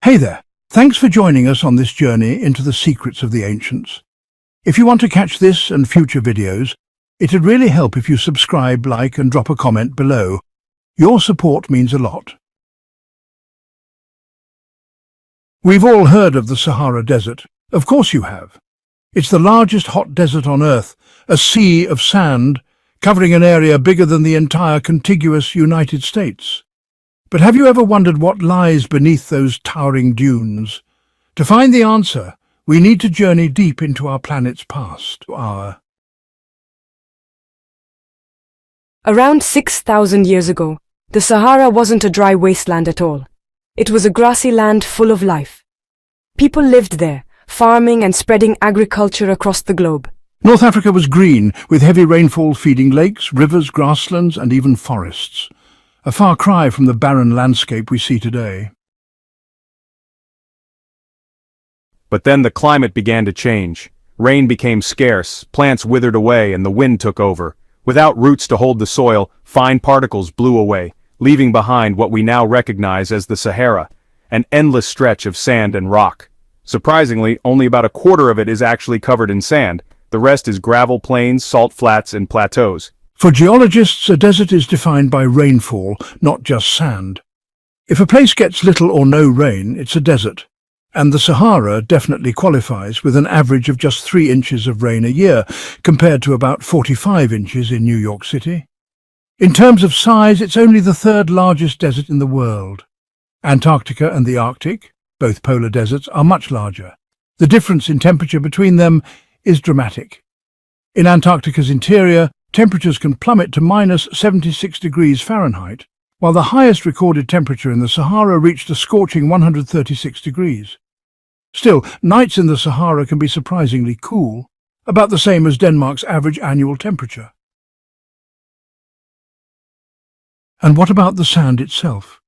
Hey there, thanks for joining us on this journey into the secrets of the ancients. If you want to catch this and future videos, it'd really help if you subscribe, like and drop a comment below. Your support means a lot. We've all heard of the Sahara Desert. Of course you have. It's the largest hot desert on Earth, a sea of sand covering an area bigger than the entire contiguous United States. But have you ever wondered what lies beneath those towering dunes? To find the answer, we need to journey deep into our planet's past. Around 6,000 years ago, the Sahara wasn't a dry wasteland at all. It was a grassy land full of life. People lived there, farming and spreading agriculture across the globe. North Africa was green, with heavy rainfall feeding lakes, rivers, grasslands, and even forests. A far cry from the barren landscape we see today. But then the climate began to change. Rain became scarce, plants withered away, and the wind took over. Without roots to hold the soil, fine particles blew away, leaving behind what we now recognize as the Sahara, an endless stretch of sand and rock. Surprisingly, only about a quarter of it is actually covered in sand. The rest is gravel plains, salt flats, and plateaus. For geologists, a desert is defined by rainfall, not just sand. If a place gets little or no rain, it's a desert. And the Sahara definitely qualifies, with an average of just 3 inches of rain a year, compared to about 45 inches in New York City. In terms of size, it's only the third largest desert in the world. Antarctica and the Arctic, both polar deserts, are much larger. The difference in temperature between them is dramatic. In Antarctica's interior, temperatures can plummet to minus 76 degrees Fahrenheit, while the highest recorded temperature in the Sahara reached a scorching 136 degrees. Still, nights in the Sahara can be surprisingly cool, about the same as Denmark's average annual temperature. And what about the sand itself?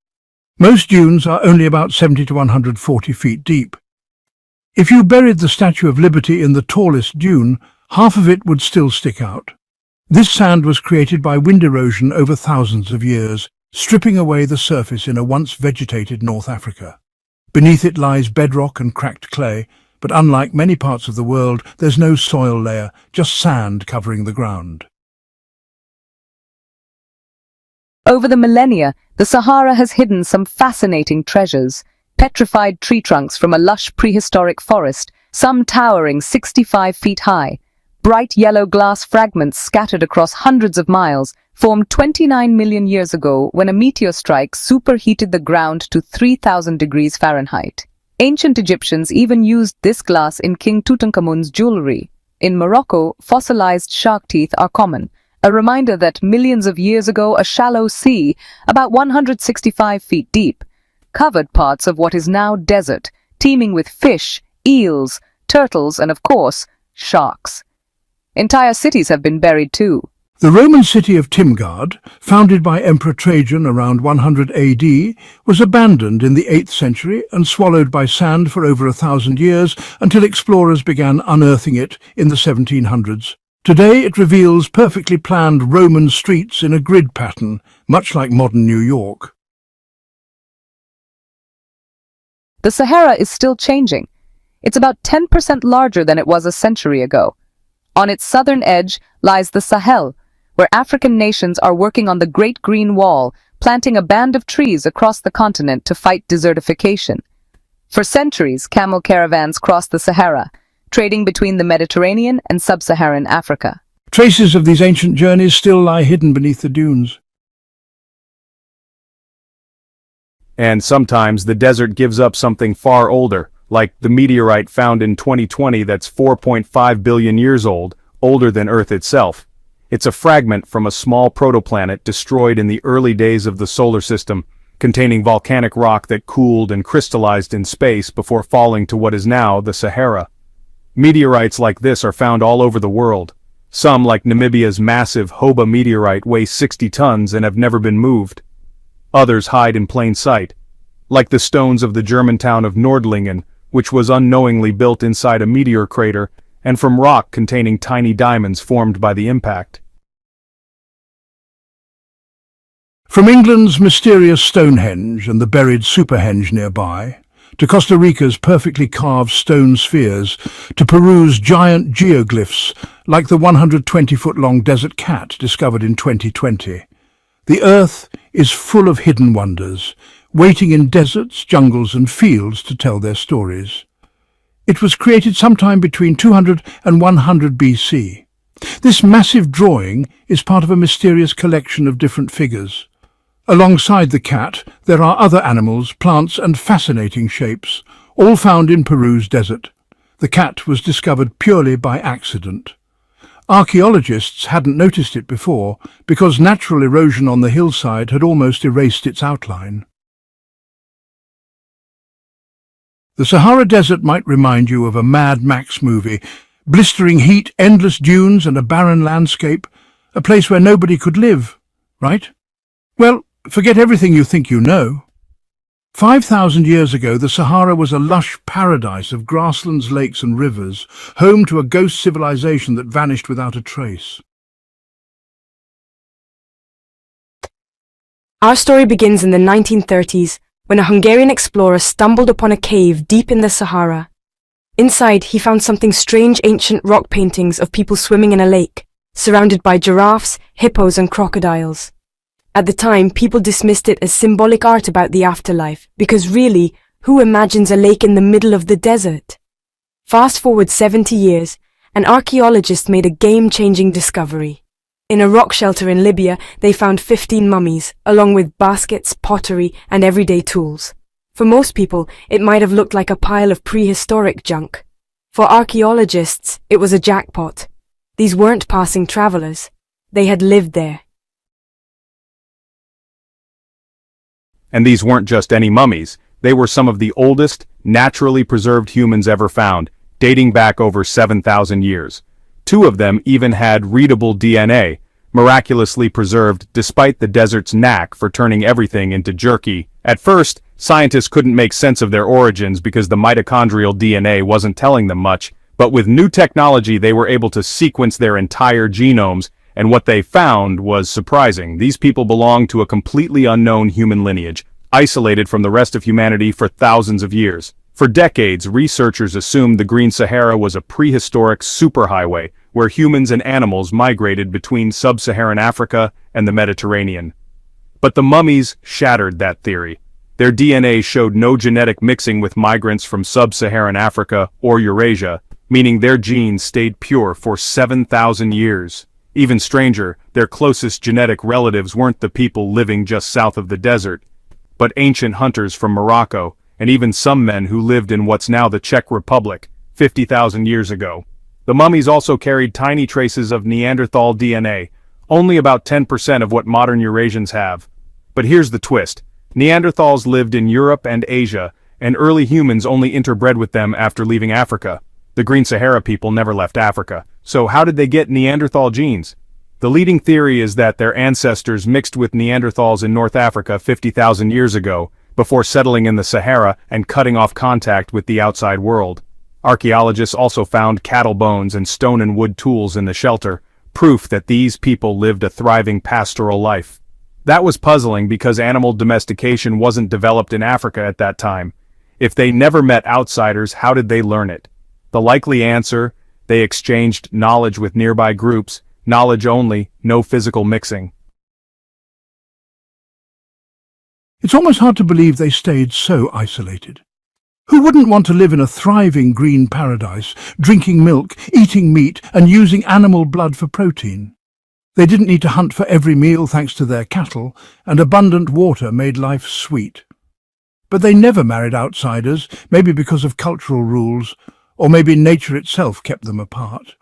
Most dunes are only about 70 to 140 feet deep. If you buried the Statue of Liberty in the tallest dune, half of it would still stick out. This sand was created by wind erosion over thousands of years, stripping away the surface in a once vegetated North Africa. Beneath it lies bedrock and cracked clay, but unlike many parts of the world, there's no soil layer, just sand covering the ground. Over the millennia, the Sahara has hidden some fascinating treasures. Petrified tree trunks from a lush prehistoric forest, some towering 65 feet high. Bright yellow glass fragments scattered across hundreds of miles formed 29 million years ago when a meteor strike superheated the ground to 3,000 degrees Fahrenheit. Ancient Egyptians even used this glass in King Tutankhamun's jewelry. In Morocco, fossilized shark teeth are common, a reminder that millions of years ago a shallow sea, about 165 feet deep, covered parts of what is now desert, teeming with fish, eels, turtles, and of course, sharks. Entire cities have been buried too. The Roman city of Timgard, founded by Emperor Trajan around 100 AD, was abandoned in the 8th century and swallowed by sand for over 1,000 years until explorers began unearthing it in the 1700s. Today it reveals perfectly planned Roman streets in a grid pattern, much like modern New York. The Sahara is still changing. It's about 10% larger than it was a century ago. On its southern edge lies the Sahel, where African nations are working on the Great Green Wall, planting a band of trees across the continent to fight desertification. For centuries, camel caravans crossed the Sahara, trading between the Mediterranean and sub-Saharan Africa. Traces of these ancient journeys still lie hidden beneath the dunes. And sometimes the desert gives up something far older, like the meteorite found in 2020 that's 4.5 billion years old, older than Earth itself. It's a fragment from a small protoplanet destroyed in the early days of the solar system, containing volcanic rock that cooled and crystallized in space before falling to what is now the Sahara. Meteorites like this are found all over the world. Some, like Namibia's massive Hoba meteorite, weigh 60 tons and have never been moved. Others hide in plain sight, like the stones of the German town of Nordlingen, which was unknowingly built inside a meteor crater, and from rock containing tiny diamonds formed by the impact. From England's mysterious Stonehenge and the buried Superhenge nearby, to Costa Rica's perfectly carved stone spheres, to Peru's giant geoglyphs like the 120-foot-long desert cat discovered in 2020. The Earth is full of hidden wonders, waiting in deserts, jungles and fields to tell their stories. It was created sometime between 200 and 100 BC. This massive drawing is part of a mysterious collection of different figures. Alongside the cat, there are other animals, plants and fascinating shapes, all found in Peru's desert. The cat was discovered purely by accident. Archaeologists hadn't noticed it before because natural erosion on the hillside had almost erased its outline. The Sahara Desert might remind you of a Mad Max movie. Blistering heat, endless dunes and a barren landscape. A place where nobody could live, right? Well, forget everything you think you know. 5,000 years ago, the Sahara was a lush paradise of grasslands, lakes and rivers, home to a ghost civilization that vanished without a trace. Our story begins in the 1930s, when a Hungarian explorer stumbled upon a cave deep in the Sahara. Inside, he found something strange: ancient rock paintings of people swimming in a lake, surrounded by giraffes, hippos and crocodiles. At the time, people dismissed it as symbolic art about the afterlife, because really, who imagines a lake in the middle of the desert? Fast forward 70 years, an archaeologist made a game-changing discovery. In a rock shelter in Libya, they found 15 mummies, along with baskets, pottery, and everyday tools. For most people, it might have looked like a pile of prehistoric junk. For archaeologists, it was a jackpot. These weren't passing travelers. They had lived there. And these weren't just any mummies. They were some of the oldest, naturally preserved humans ever found, dating back over 7,000 years. 2 of them even had readable DNA, miraculously preserved despite the desert's knack for turning everything into jerky. At first, scientists couldn't make sense of their origins because the mitochondrial DNA wasn't telling them much, but with new technology they were able to sequence their entire genomes, and what they found was surprising. These people belonged to a completely unknown human lineage, isolated from the rest of humanity for thousands of years. For decades, researchers assumed the Green Sahara was a prehistoric superhighway where humans and animals migrated between sub-Saharan Africa and the Mediterranean. But the mummies shattered that theory. Their DNA showed no genetic mixing with migrants from sub-Saharan Africa or Eurasia, meaning their genes stayed pure for 7,000 years. Even stranger, their closest genetic relatives weren't the people living just south of the desert, but ancient hunters from Morocco, and even some men who lived in what's now the Czech Republic, 50,000 years ago. The mummies also carried tiny traces of Neanderthal DNA, only about 10% of what modern Eurasians have. But here's the twist. Neanderthals lived in Europe and Asia, and early humans only interbred with them after leaving Africa. The Green Sahara people never left Africa, so how did they get Neanderthal genes? The leading theory is that their ancestors mixed with Neanderthals in North Africa 50,000 years ago, before settling in the Sahara and cutting off contact with the outside world. Archaeologists also found cattle bones and stone and wood tools in the shelter, proof that these people lived a thriving pastoral life. That was puzzling because animal domestication wasn't developed in Africa at that time. If they never met outsiders, how did they learn it? The likely answer: they exchanged knowledge with nearby groups, knowledge only, no physical mixing. It's almost hard to believe they stayed so isolated. Who wouldn't want to live in a thriving green paradise, drinking milk, eating meat, and using animal blood for protein? They didn't need to hunt for every meal thanks to their cattle, and abundant water made life sweet. But they never married outsiders, maybe because of cultural rules, or maybe nature itself kept them apart.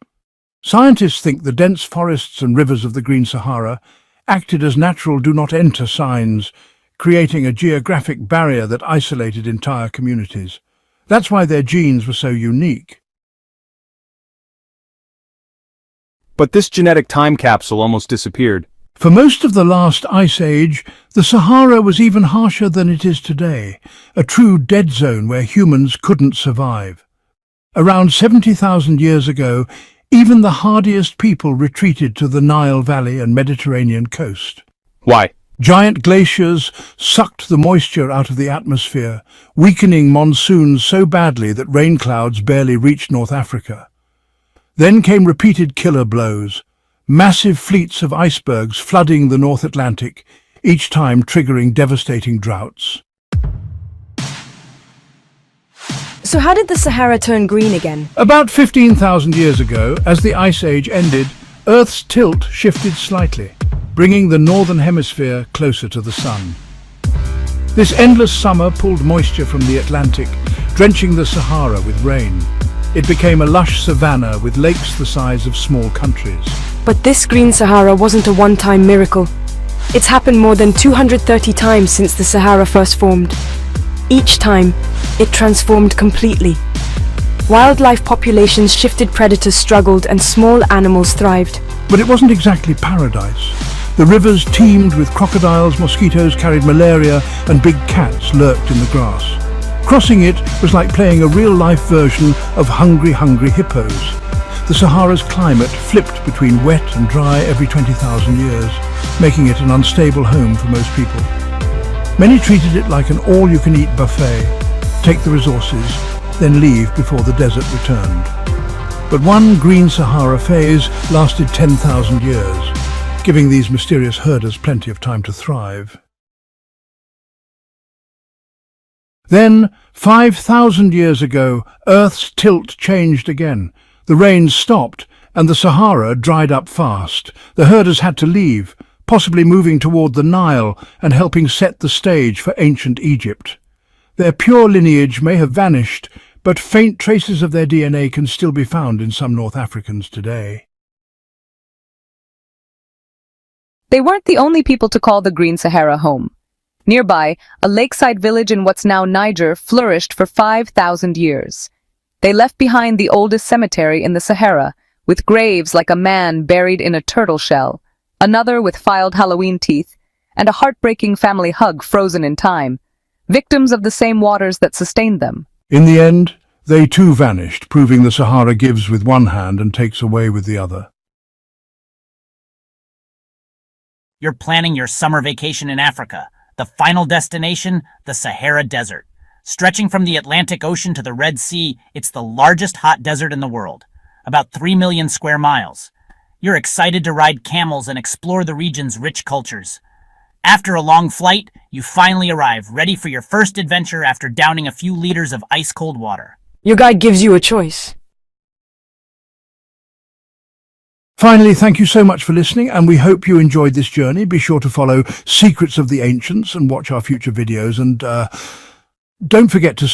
Scientists think the dense forests and rivers of the Green Sahara acted as natural do-not-enter signs, creating a geographic barrier that isolated entire communities. That's why their genes were so unique. But this genetic time capsule almost disappeared. For most of the last ice age, the Sahara was even harsher than it is today, a true dead zone where humans couldn't survive. Around 70,000 years ago, even the hardiest people retreated to the Nile Valley and Mediterranean coast. Why? Giant glaciers sucked the moisture out of the atmosphere, weakening monsoons so badly that rain clouds barely reached North Africa. Then came repeated killer blows, massive fleets of icebergs flooding the North Atlantic, each time triggering devastating droughts. So how did the Sahara turn green again? About 15,000 years ago, as the Ice Age ended, Earth's tilt shifted slightly, bringing the northern hemisphere closer to the sun. This endless summer pulled moisture from the Atlantic, drenching the Sahara with rain. It became a lush savanna with lakes the size of small countries. But this green Sahara wasn't a one-time miracle. It's happened more than 230 times since the Sahara first formed. Each time, it transformed completely. Wildlife populations shifted, predators struggled, and small animals thrived. But it wasn't exactly paradise. The rivers teemed with crocodiles, mosquitoes carried malaria, and big cats lurked in the grass. Crossing it was like playing a real-life version of Hungry Hippos. The Sahara's climate flipped between wet and dry every 20,000 years, making it an unstable home for most people. Many treated it like an all-you-can-eat buffet, take the resources, then leave before the desert returned. But one green Sahara phase lasted 10,000 years, giving these mysterious herders plenty of time to thrive. Then, 5,000 years ago, Earth's tilt changed again. The rains stopped, and the Sahara dried up fast. The herders had to leave, possibly moving toward the Nile and helping set the stage for ancient Egypt. Their pure lineage may have vanished, but faint traces of their DNA can still be found in some North Africans today. They weren't the only people to call the Green Sahara home. Nearby, a lakeside village in what's now Niger flourished for 5,000 years. They left behind the oldest cemetery in the Sahara, with graves like a man buried in a turtle shell, another with filed Halloween teeth, and a heartbreaking family hug frozen in time, victims of the same waters that sustained them. In the end, they too vanished, proving the Sahara gives with one hand and takes away with the other. You're planning your summer vacation in Africa. The final destination, the Sahara Desert. Stretching from the Atlantic Ocean to the Red Sea, it's the largest hot desert in the world, about 3 million square miles. You're excited to ride camels and explore the region's rich cultures. After a long flight, you finally arrive, ready for your first adventure after downing a few liters of ice-cold water. Your guide gives you a choice. Finally, thank you so much for listening, and we hope you enjoyed this journey. Be sure to follow Secrets of the Ancients and watch our future videos, and don't forget to